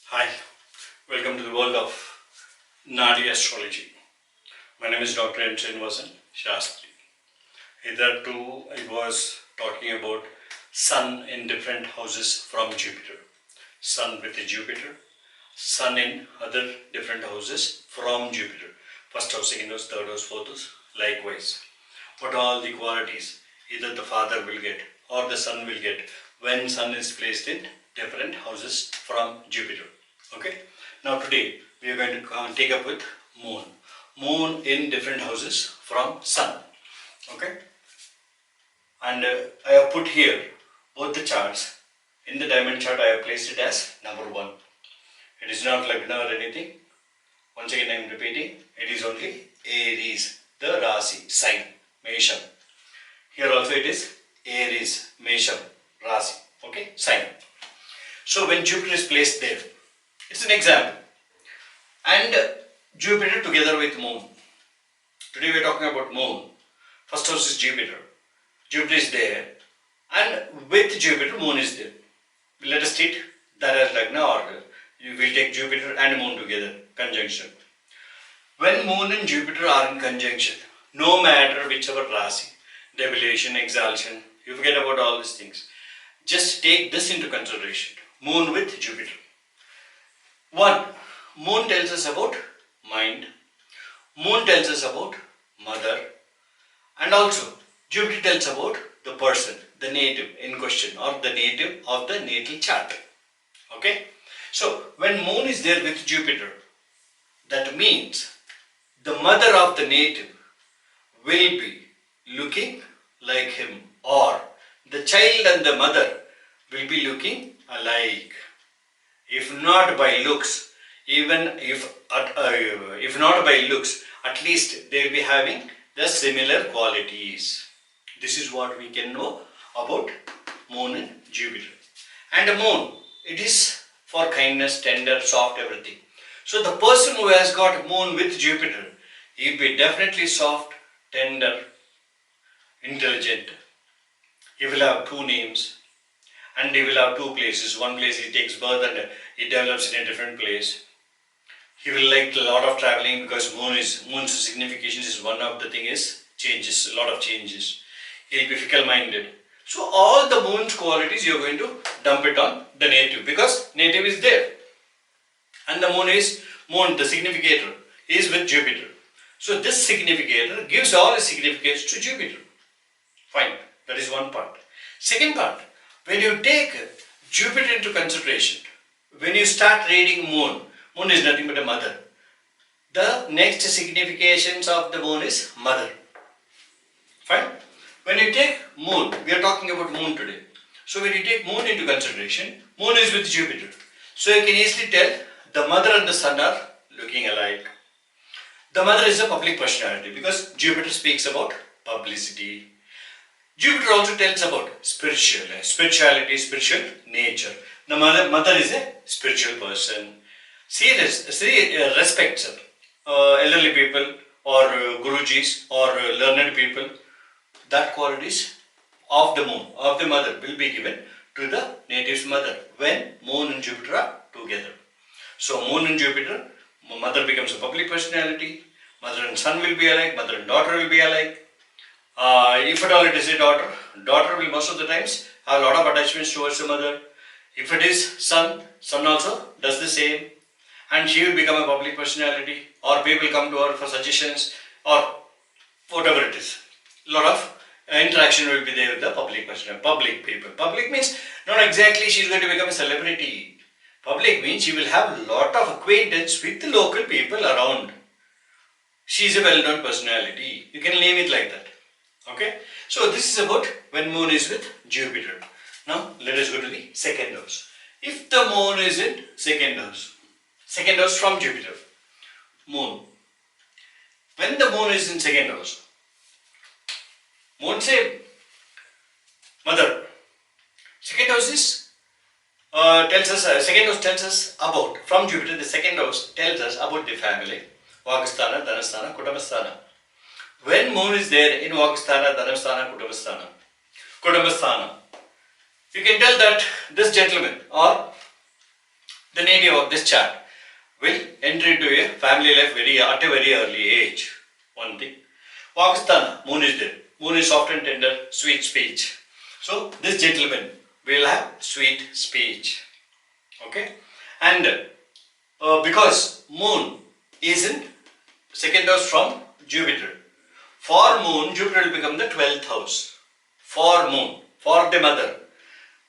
Hi, welcome to the world of Naadi Astrology. My name is Dr. M. Srinivasan Shastri. Hitherto, I was talking about Sun in different houses from Jupiter. Sun with Jupiter, Sun in other different houses from Jupiter. First house, second house, third house, fourth house, likewise. What all the qualities either the father will get or the son will get when Sun is placed in different houses from Jupiter. Okay. Now today we are going to take up with Moon. Moon in different houses from Sun. Okay. And I have put here both the charts. In the diamond chart I have placed it as number 1. It is not Lagna or anything. Once again I am repeating. It is only Aries, the Rasi sign, Mesham. Here also it is Aries, Mesham, Rasi. Okay, sign. So when Jupiter is placed there, it's an example. And Jupiter together with Moon. Today we are talking about Moon. First house is Jupiter. Jupiter is there. And with Jupiter, Moon is there. Let us treat that as Lagna, or you will take Jupiter and Moon together, conjunction. When Moon and Jupiter are in conjunction, no matter whichever Rasi, debilation, exaltation, you forget about all these things. Just take this into consideration. Moon with Jupiter. 1. Moon tells us about mind. Moon tells us about mother. And also Jupiter tells about the person, the native in question, or the native of the natal chart. Okay. So when Moon is there with Jupiter, that means the mother of the native will be looking like him, or the child and the mother will be looking alike. If not by looks, even if not by looks, at least they will be having the similar qualities. This is what we can know about Moon and Jupiter. And the Moon, it is for kindness, tender, soft, everything. So the person who has got Moon with Jupiter, he will be definitely soft, tender, intelligent. He will have 2 names. And he will have 2 places. One place he takes birth and he develops in a different place. He will like a lot of traveling because Moon's significations is one of the thing is changes, a lot of changes. He will be fickle-minded. So all the Moon's qualities you are going to dump it on the native because native is there. And the Moon, the significator, is with Jupiter. So this significator gives all the significance to Jupiter. Fine. That is one part. Second part. When you take Jupiter into consideration, when you start reading Moon, Moon is nothing but a mother. The next significations of the Moon is mother. Fine? When you take Moon, we are talking about Moon today. So when you take Moon into consideration, Moon is with Jupiter. So you can easily tell the mother and the son are looking alike. The mother is a public personality because Jupiter speaks about publicity. Jupiter also tells about spirituality, spiritual nature. The mother is a spiritual person. She respects elderly people or gurujis or learned people. That qualities of the Moon, of the mother, will be given to the native's mother when Moon and Jupiter are together. So Moon and Jupiter, mother becomes a public personality. Mother and son will be alike. Mother and daughter will be alike. If at all it is a daughter will most of the times have a lot of attachments towards the mother. If it is son also does the same, and she will become a public personality, or people come to her for suggestions or whatever it is. A lot of interaction will be there with the public personality, public people. Public means not exactly she is going to become a celebrity. Public means she will have a lot of acquaintance with the local people around. She is a well-known personality. You can name it like that. Okay, so this is about when Moon is with Jupiter. Now let us go to the second house. If the Moon is in second house from Jupiter, Moon. When the Moon is in second house, Moon say mother. Second house is second house tells us about from Jupiter. The second house tells us about the family. Vagasthana, Dhanasthana, Kutumbasthana. When Moon is there in Vagasthana, Dhanasthana, Kutumbasthana, you can tell that this gentleman or the native of this chart will enter into a family life at a very early age. One thing. Pakistan, moon is there. Moon is soft and tender, sweet speech. So this gentleman will have sweet speech. Okay? And because moon is in second house from Jupiter. For moon, Jupiter will become the 12th house. For moon, for the mother,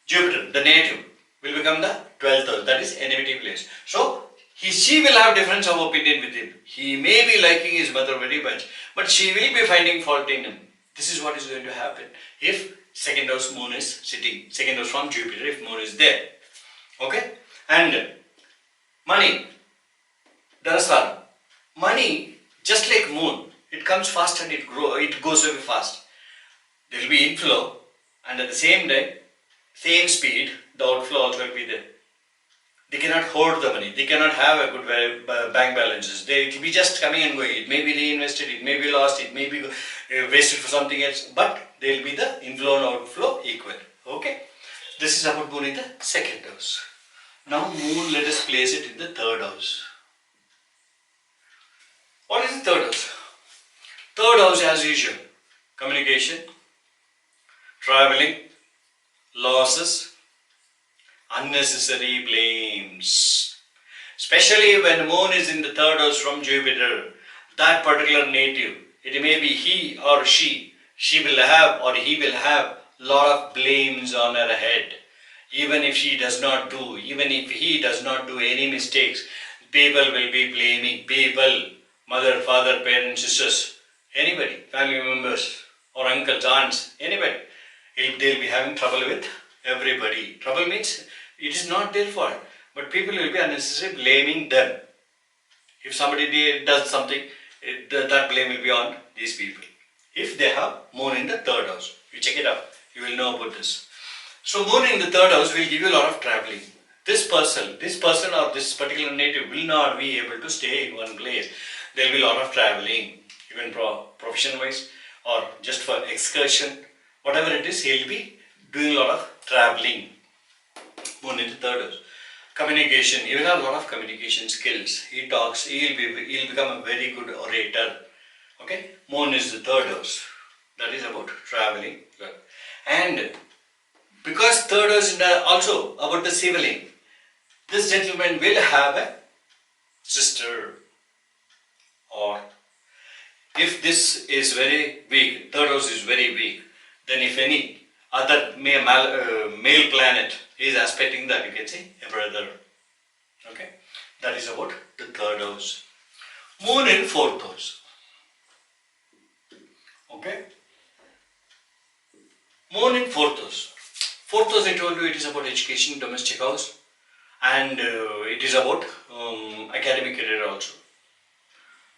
Jupiter, the native, will become the 12th house. That is enmity place. So, she will have difference of opinion with him. He may be liking his mother very much, but she will be finding fault in him. This is what is going to happen if second house moon is sitting. Second house from Jupiter if moon is there. Okay? And money, Dharasthana. Money, just like moon, it comes fast and it goes away fast. There will be inflow, and at the same time, same speed, the outflow also will be there. They cannot hoard the money. They cannot have a good bank balances. It will be just coming and going. It may be reinvested, it may be lost, it may be wasted for something else, but there will be the inflow and outflow equal. Okay? This is about moon in the second house. Now moon, let us place it in the third house. What is the third house? Third house, as usual, communication, traveling, losses, unnecessary blames. Especially when moon is in the third house from Jupiter, that particular native, it may be he or she will have or he will have lot of blames on her head. Even if she does not do, even if he does not do any mistakes, people will be blaming people, mother, father, parents, sisters, anybody, family members or uncles, aunts, anybody. They'll be having trouble with everybody. Trouble means it is not their fault, but people will be unnecessarily blaming them. If somebody does something, that blame will be on these people. If they have moon in the third house, you check it out, you will know about this. So moon in the third house will give you a lot of traveling. This person or this particular native will not be able to stay in one place. There will be a lot of traveling, even profession wise or just for excursion. Whatever it is, he will be doing a lot of traveling. Moon in the third house. Communication, he will have a lot of communication skills. He talks, he'll become a very good orator. Okay? Moon is the third house. That is about traveling. And because third house is also about the sibling, this gentleman will have a sister. Or if this is very weak, third house is very weak, then if any other male planet is aspecting that, you can say a brother. Okay? That is about the third house. Moon in fourth house. Okay? Moon in fourth house. Fourth house, I told you, it is about education, domestic house, and it is about academic career also.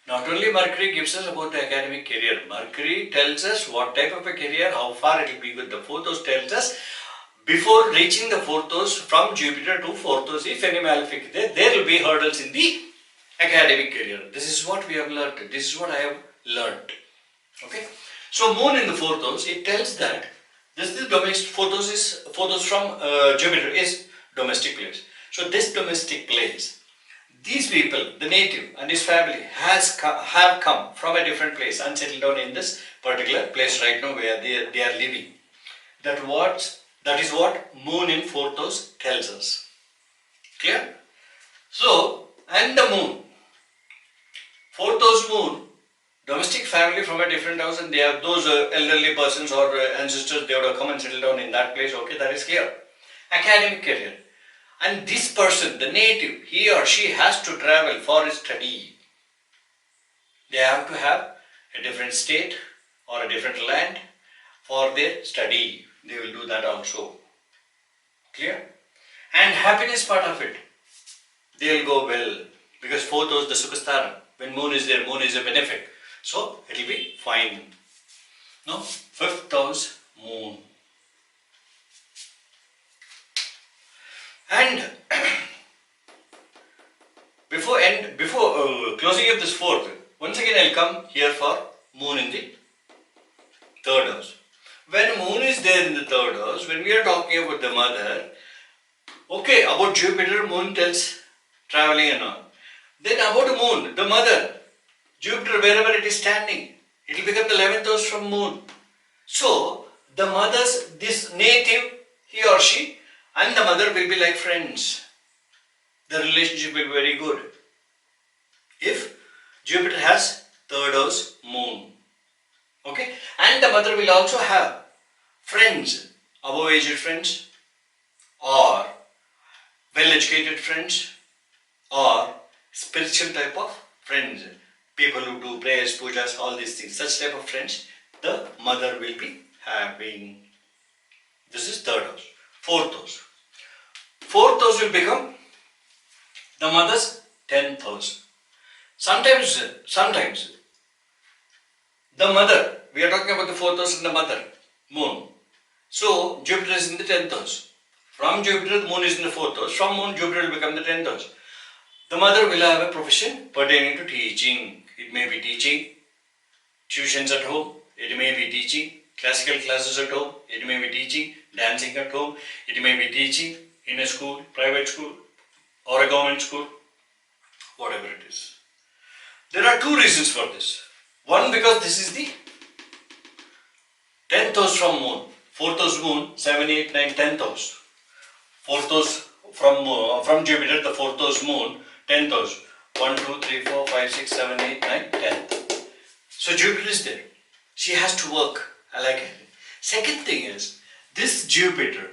Not only Mercury gives us about the academic career. Mercury tells us what type of a career, how far it will be good. The fourth house tells us before reaching the fourth house, from Jupiter to fourth house, if any malefic there will be hurdles in the academic career. This is what we have learned. This is what I have learned. Okay. So moon in the fourth house, it tells that this is domestic. Fourth house from Jupiter is domestic place. So this domestic place, these people, the native and his family have come from a different place and settled down in this particular place right now where they are living. That is what moon in fourth house tells us. Clear? So, and the moon, fourth house moon, domestic family from a different house, and they have those elderly persons or ancestors, they would have come and settled down in that place. Okay, that is clear. Academic career. And this person, the native, he or she has to travel for study. They have to have a different state or a different land for their study. They will do that also. Clear? And happiness part of it, they will go well. Because fourth house, the Sukhasthana, when moon is there, moon is a benefic. So, it will be fine. Now, fifth house, moon. And before closing up this fourth, once again I will come here for moon in the third house. When moon is there in the third house, when we are talking about the mother, Okay, about Jupiter, moon tells traveling and all. Then about moon, the mother, Jupiter, wherever it is standing, it will become the 11th house from moon. So, the mother's, this native, he or she, and the mother will be like friends. The relationship will be very good. If Jupiter has third house moon. Okay, and the mother will also have friends, above aged friends, or well-educated friends, or spiritual type of friends, people who do prayers, pujas, all these things, such type of friends, the mother will be having. This is third house. Fourth house. Fourth house will become the mother's 10th house. Sometimes, the mother, we are talking about the fourth house and the mother, moon. So, Jupiter is in the 10th house. From Jupiter, the moon is in the fourth house. From moon, Jupiter will become the 10th house. The mother will have a profession pertaining to teaching. It may be teaching tuitions at home. It may be teaching classical classes at home. It may be teaching dancing at home. It may be teaching in a school, private school, or a government school, whatever it is. There are two reasons for this. One, because this is the 10th house from moon. 4th house moon, 7, 8, 9, 10th house. 4th house from Jupiter, the 4th house moon, 10th house. 1, 2, 3, 4, 5, 6, 7, 8, 9, 10th. So Jupiter is there. She has to work. I like it. Second thing is, this Jupiter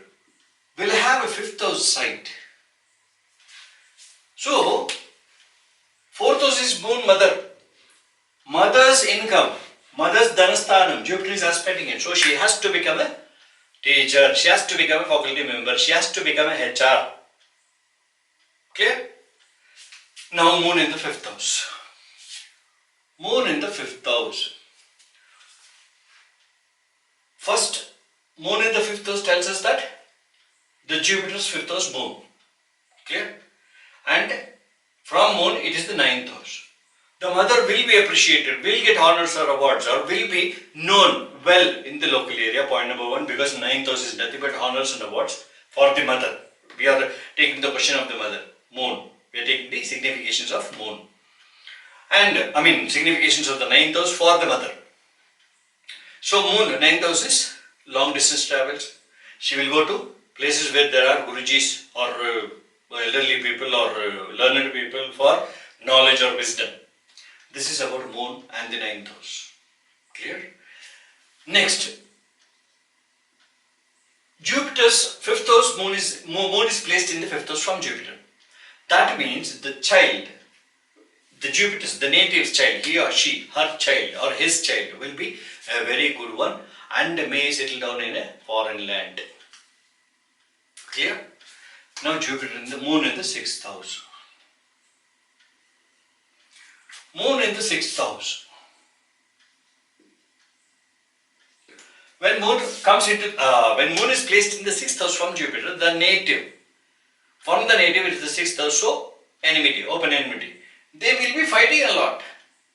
will have a 5th house site. So, 4th house is moon mother. Mother's income, mother's dhanasthanam, Jupiter is aspecting it. So she has to become a teacher, she has to become a faculty member, she has to become a HR. Clear? Now moon in the 5th house. Moon in the 5th house. First, moon in the 5th house tells us that the Jupiter's 5th house moon. Clear? And from moon it is the 9th house. The mother will be appreciated, will get honors or awards, or will be known well in the local area, point number one, because 9th house is nothing but honors and awards for the mother. We are taking the question of the mother, moon. We are taking the significations of moon. And, significations of the 9th house for the mother. So, moon, 9th house is long distance travels. She will go to places where there are gurujis or elderly people or learned people for knowledge or wisdom. This is about moon and the 9th house. Clear? Next, Jupiter's 5th house, moon is placed in the 5th house from Jupiter. That means the child, the Jupiter's, the native's child, he or she, her child or his child will be a very good one and may settle down in a foreign land. Clear? Now Jupiter in the moon in the 6th house. Moon in the 6th house. When moon is placed in the 6th house from Jupiter, the native, from the native it is the 6th house, so enmity, open enmity. They will be fighting a lot.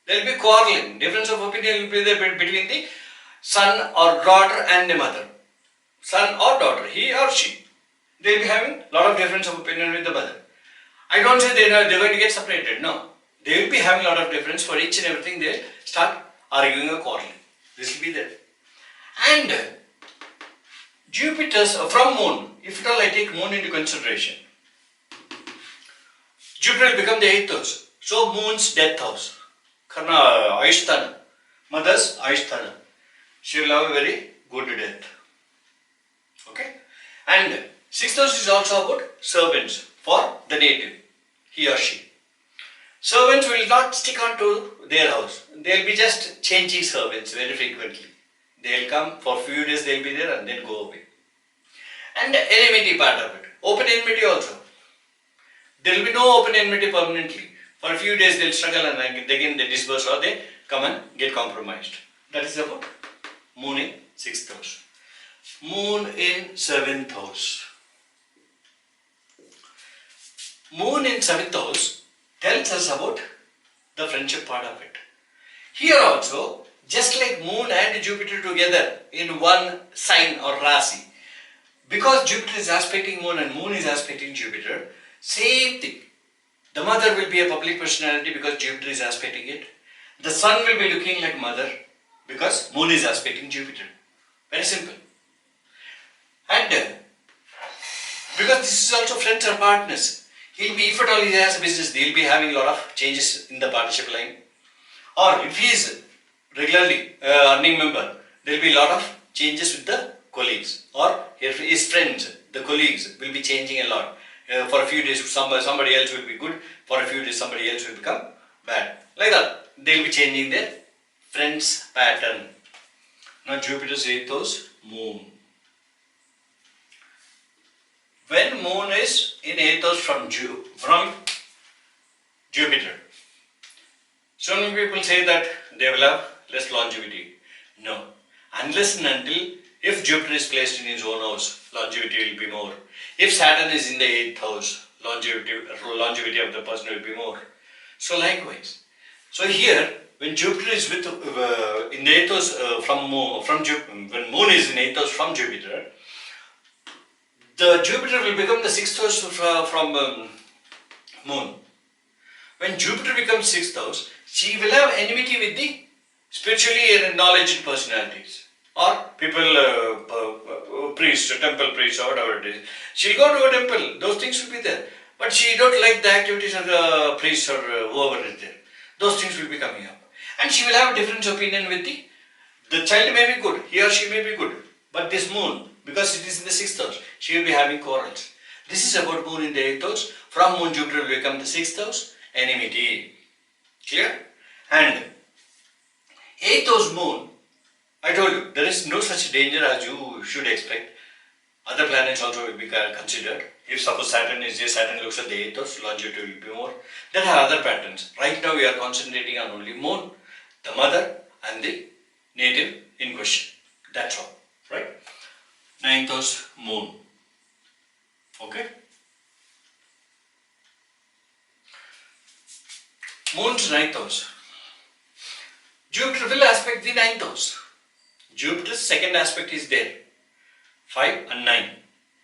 There will be quarreling. Difference of opinion will be there between the son or daughter and the mother. Son or daughter, he or she. They will be having a lot of difference of opinion with the mother. I don't say they are going to get separated, no. They will be having a lot of difference for each and everything. They will start arguing or quarreling. This will be there. And Jupiter's from moon, if at all I take moon into consideration, Jupiter will become the 8th house. So moon's death house. Karna Ayusthana. Mother's Ayusthana. She will have a very good death. Okay? And 6th house is also about servants for the native, he or she. Servants will not stick on to their house. They will be just changing servants very frequently. They will come for a few days, they will be there and then go away. And enmity part of it. Open enmity also. There will be no open enmity permanently. For a few days they will struggle and again they disperse or they come and get compromised. That is about moon in 6th house. Moon in 7th house. Moon in 7th house tells us about the friendship part of it. Here also, just like moon and Jupiter together in one sign or Rasi, because Jupiter is aspecting Moon and Moon is aspecting Jupiter, same thing. The mother will be a public personality because Jupiter is aspecting it. The Sun will be looking like mother because Moon is aspecting Jupiter. Very simple. And because this is also friends or partners, he'll be, if at all he has a business, they'll be having a lot of changes in the partnership line. Or if he is regularly earning member, there'll be a lot of changes with the colleagues. Or if his friends, the colleagues will be changing a lot. For a few days somebody else will be good, for a few days somebody else will become bad. Like that, they'll be changing their friends pattern. Now Jupiter's 8th house, Moon. When Moon is in 8th house from Jupiter, so many people say that they will have less longevity. No, unless and until if Jupiter is placed in his own house, longevity will be more. If Saturn is in the 8th house, longevity of the person will be more. So likewise. So here, when Jupiter is with in the 8th house when Moon is in 8th house from Jupiter, the Jupiter will become the 6th house from Moon. When Jupiter becomes 6th house, she will have enmity with the spiritually knowledgeable personalities. Or people, priest, temple priest, or whatever it is. She'll go to a temple, those things will be there. But she don't like the activities of the priest or whoever is there. Those things will be coming up. And she will have a different opinion with the child may be good, he or she may be good. But this Moon, because it is in the 6th house, she will be having quarrels. This is about Moon in the 8th house. From Moon, Jupiter will become the 6th house, enmity. Clear? And 8th house Moon, I told you, there is no such danger as you should expect. Other planets also will be considered. If suppose Saturn is there, Saturn looks at the 8th house, longevity will be more. There are other patterns. Right now we are concentrating on only Moon, the mother and the native in question. That's all. Right? 9th house, Moon. Okay? Moon's 9th house. Jupiter will aspect the 9th house. Jupiter's second aspect is there, 5 and 9.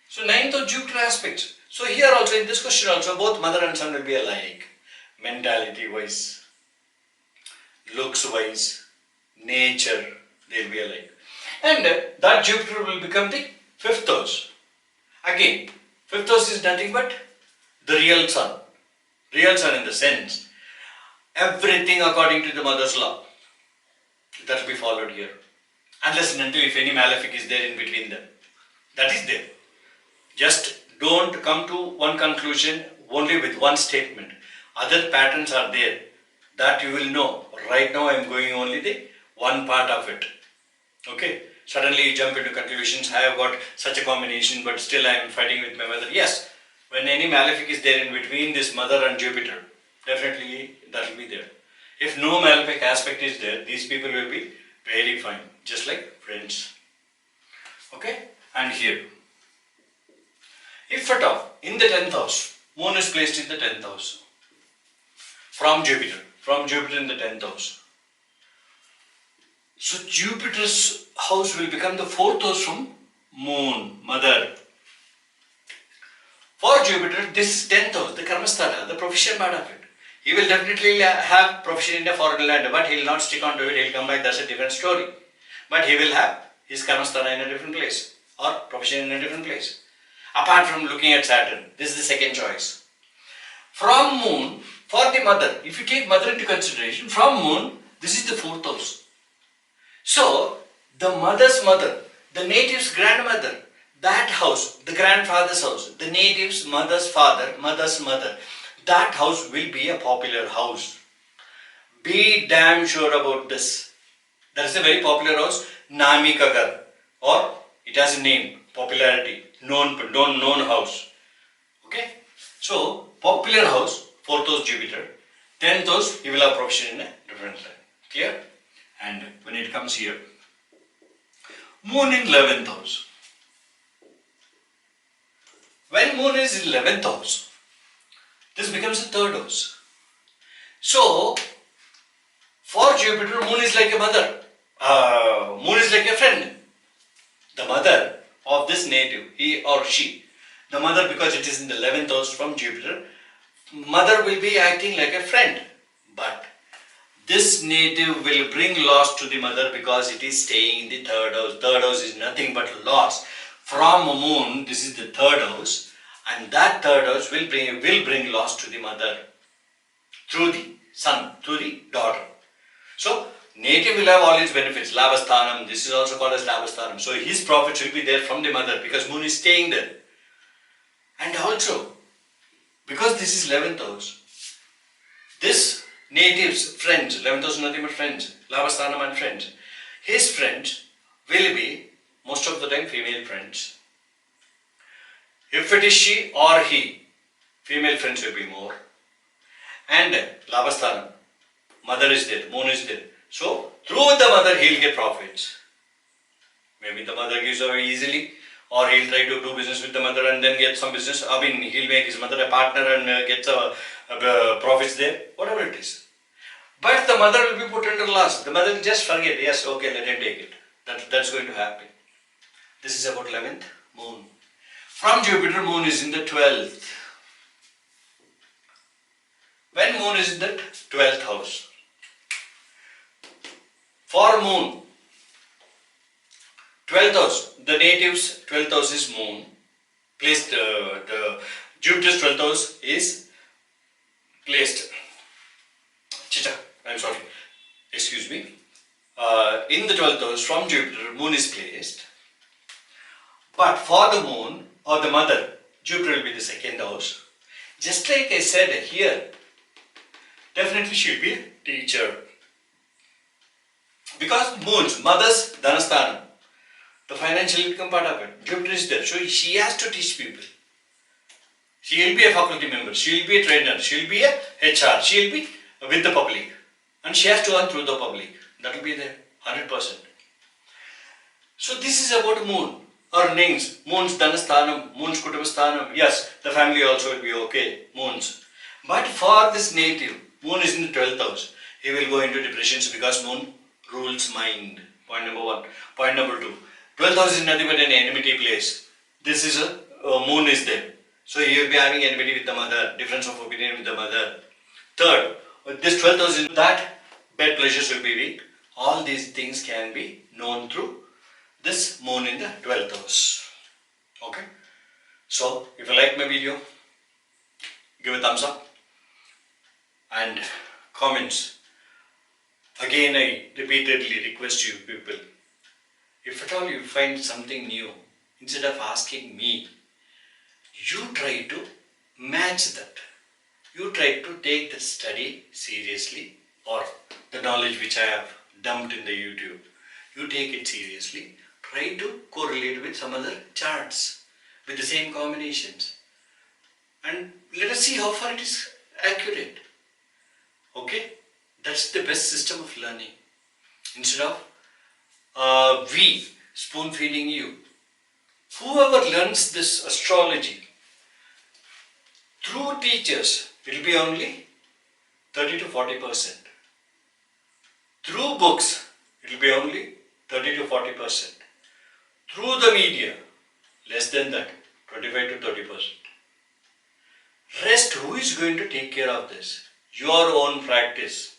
So 9th of Jupiter aspects. So here also in this question also both mother and son will be alike. Mentality wise, looks wise, nature, they will be alike. And that Jupiter will become the 5th house. Again, 5th house is nothing but the real sun. Real sun in the sense, everything according to the mother's law. That will be followed here. Unless and until if any malefic is there in between them. That is there. Just don't come to one conclusion only with one statement. Other patterns are there that you will know. Right now I am going only the one part of it. Okay. Suddenly you jump into conclusions. I have got such a combination but still I am fighting with my mother. Yes. When any malefic is there in between this mother and Jupiter, definitely that will be there. If no malefic aspect is there, these people will be very fine. Just like friends. Okay. And here. If at all, in the 10th house, Moon is placed in the 10th house from Jupiter in the 10th house. So Jupiter's house will become the 4th house from Moon, mother. For Jupiter, this 10th house, the karmasthana, the profession part of it. He will definitely have profession in a foreign land, but he will not stick on to it, he will come back, that's a different story. But he will have his karmasthana in a different place, or profession in a different place. Apart from looking at Saturn, this is the second choice. From Moon, for the mother, if you take mother into consideration, from Moon, this is the 4th house. So, the mother's mother, the native's grandmother, that house, the grandfather's house, the native's mother's father, mother's mother, that house will be a popular house. Be damn sure about this. That is a very popular house, Namikagar, or it has a name, popularity, known house. Okay? So, popular house, 4th house Jupiter, 10th house, he will have profession in a different line. Clear? And when it comes here, Moon in 11th house. When Moon is in 11th house, this becomes the 3rd house. So, for Jupiter, Moon is like a mother. Moon is like a friend. The mother of this native, he or she, the mother, because it is in the 11th house from Jupiter, mother will be acting like a friend. But this native will bring loss to the mother because it is staying in the third house. Third house is nothing but loss. From moon, this is the third house, and that third house will bring loss to the mother through the son, through the daughter. So, native will have all its benefits. Labhasthanam, this is also called as Labhasthanam. So, his profits will be there from the mother because moon is staying there. And also, because this is 11th house, this native's friends, 11th house is nothing but friends, Labhasthanam and friends, his friends will be most of the time female friends. If it is she or he, female friends will be more. And Labhasthanam, mother is there, moon is there. So, through the mother, he will get profits. Maybe the mother gives away easily, or he'll try to do business with the mother and then get some business. I mean, he'll make his mother a partner and get profits there, whatever it is. But the mother will be put under loss. The mother will just forget, yes, okay, let him take it. That's going to happen. This is about 11th moon. From Jupiter, moon is in the 12th. When moon is in the 12th house, for moon, 12th house, the native's 12th house is moon. Placed, the Jupiter's 12th house is placed, I'm sorry, excuse me. In the 12th house from Jupiter, moon is placed. But for the moon or the mother, Jupiter will be the second house. Just like I said here, definitely she will be a teacher. Because moon's, mother's Dhanasthanam, the financial income part of it, Jupiter is there. So she has to teach people. She will be a faculty member, she will be a trainer, she will be a HR, she will be with the public. And she has to earn through the public. That will be there, 100%. So this is about moon. Earnings, moon's Dhanasthanam, moon's Kutumbasthanam. Yes, the family also will be okay, moon's. But for this native, moon is in the 12th house. He will go into depressions because moon rules mind. Point number 1. Point number 2. 12th house is nothing but an enmity place. This is a moon is there. So he will be having enmity with the mother, difference of opinion with the mother. Third, this 12th house is that bed pleasures will be weak. All these things can be known through this moon in the 12th house. Okay. So if you like my video, give a thumbs up and comments. Again, I repeatedly request you people, if at all you find something new, instead of asking me, you try to match that. You try to take the study seriously, or the knowledge which I have dumped in the YouTube. You take it seriously. Try to correlate with some other charts with the same combinations. And let us see how far it is accurate. Okay? That's the best system of learning. Instead of we spoon feeding you. Whoever learns this astrology through teachers, it will be only 30 to 40%. Through books, it will be only 30 to 40%. Through the media, less than that, 25 to 30%. Rest, who is going to take care of this? Your own practice,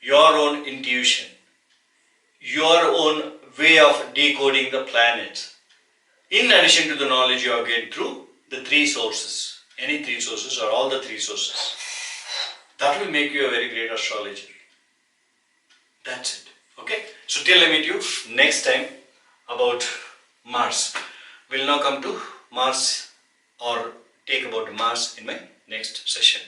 your own intuition, your own way of decoding the planets. In addition to the knowledge you have gained through the 3 sources, any 3 sources or all the 3 sources, that will make you a very great astrologer. That's it. Okay? So till I meet you next time about Mars. We'll now come to Mars or take about Mars in my next session.